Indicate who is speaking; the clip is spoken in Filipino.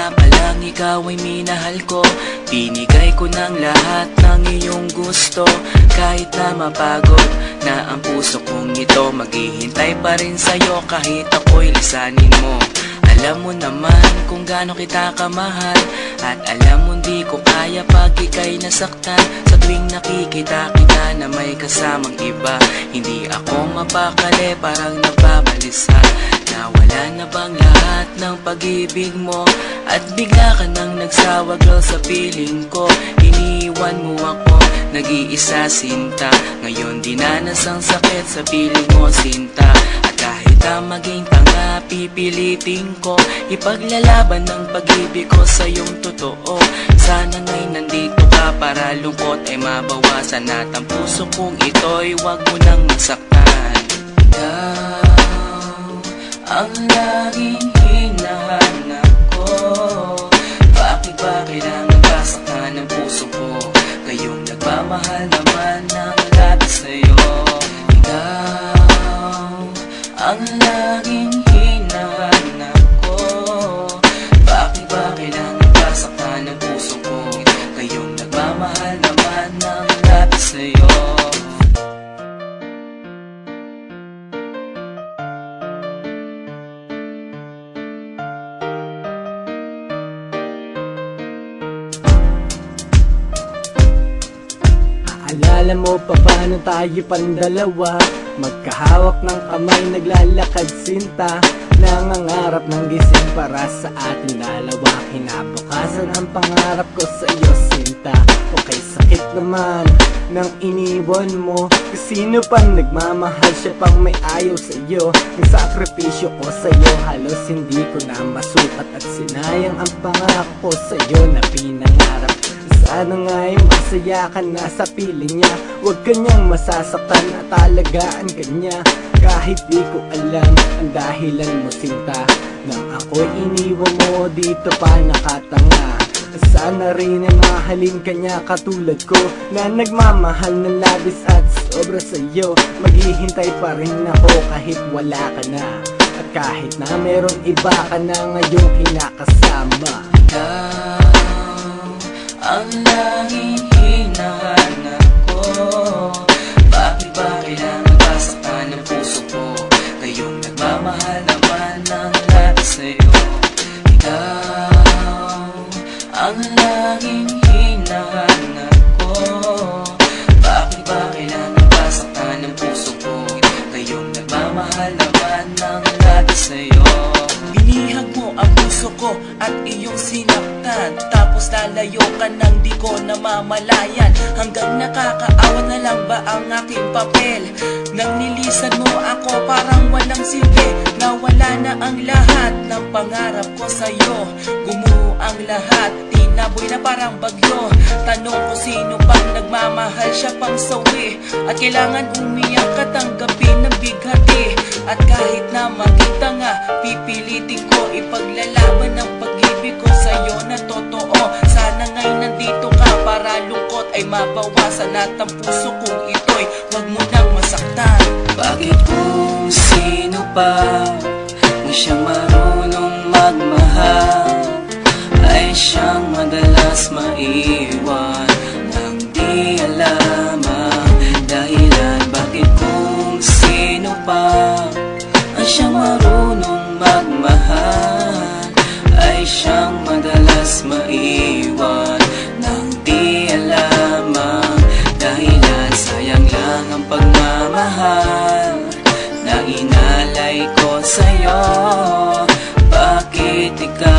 Speaker 1: simula pa lang ikaw ay minahal ko. Binigay ko ng lahat ng iyong gusto. Kahit na mapagod na ang puso kong ito, maghihintay pa rin sa'yo kahit ako'y lisanin mo. Alam mo naman kung gaano kita kamahal, at alam mo di ko kaya pag ika'y nasaktan. Sa tuwing nakikita kita na may kasamang iba, hindi ako mapakali, parang nababalisa. Nawala na bang lahat ng pag-ibig mo? At bigla ka nang nagsawa girl sa piling ko. Iniwan mo ako, nag-iisa sinta. Ngayon dinanas ang sakit sa piling mo sinta. At kahit na maging tanga, pipilitin ko ipaglalaban ng pag-ibig ko sa iyong totoo. Sana nga'y nandito ka para lungkot ay mabawasan, at ang puso kong ito'y wag mo nang masaktan. Ikaw ang laging hinahanap ko. Bakit ba kailangan basaktan ng puso ko? Kayong nagmamahal naman ng lahat sa'yo. Ikaw ang laging hinahanap ko. Bakit ba kailangan basaktan ng puso ko? Kayong nagmamahal naman ng lahat sa'yo.
Speaker 2: Alala mo pa paano tayo pang dalawa, magkahawak ng kamay naglalakad sinta, nangangarap ng gising para sa ating dalawa. Kinabukasan ang pangarap ko sa iyo sinta. Okay, sakit naman nang iniwan mo. Sino pang nagmamahal, siya pang may ayaw sa iyo. Yung sakripisyo ko sa iyo halos hindi ko na masukat, at sinayang ang pangako ko sa iyo na pinangarap. Sana nga'y masaya ka na sa piling niya, huwag kanyang masasaktan at alagaan ka niya. Kahit di ko alam ang dahilan mo sinta, nang ako'y iniwan mo dito pa nakatanga. Sana rin ay mahalin ka niya katulad ko, na nagmamahal ng labis at sobra sa'yo. Maghihintay pa rin ako kahit wala ka na, at kahit na meron iba ka na ngayong kinakasama.
Speaker 1: Ang laging hinahanap ko. Bakit ba kailangan basaktan ng puso ko? Kayong nagmamahal naman ng lahat sa'yo. Ikaw ang laging hinahanap ko. Bakit ba kailangan basaktan ng puso ko? Kayong nagmamahal naman ng lahat sa'yo. Binihag mo ang puso ko at iyong sinaktan, tapos lalayo ka nang di ko namamalayan. Hanggang nakakaawa na lang ba ang aking papel? Nang nilisan mo ako parang walang silbi. Nawala na ang lahat ng pangarap ko sa'yo. Gumuho ang lahat, tinaboy na parang bagyo. Tanong ko sino pang nagmamahal, siya pang sawi. At kailangan umiyak at tanggapin ng bighati. At kahit na maging tanga, pipilitin ko ipaglalaban ng pag-ibig ko sa'yo na totoo. Sana nga'y nandito ka para lungkot ay mabawasan, at ang puso kong ito'y wag mo nang masaktan. Bakit kung sino pa na siyang marunong magmahal ay siyang madalas maiwan nang di alam ang dahilan? Bakit kung sino pa ang siyang marunong magmahal ay siyang madalas maiwan nang di alam ang dahilan? Sayang lang ang pagmamahal na inalay ko sa'yo. Bakit ikaw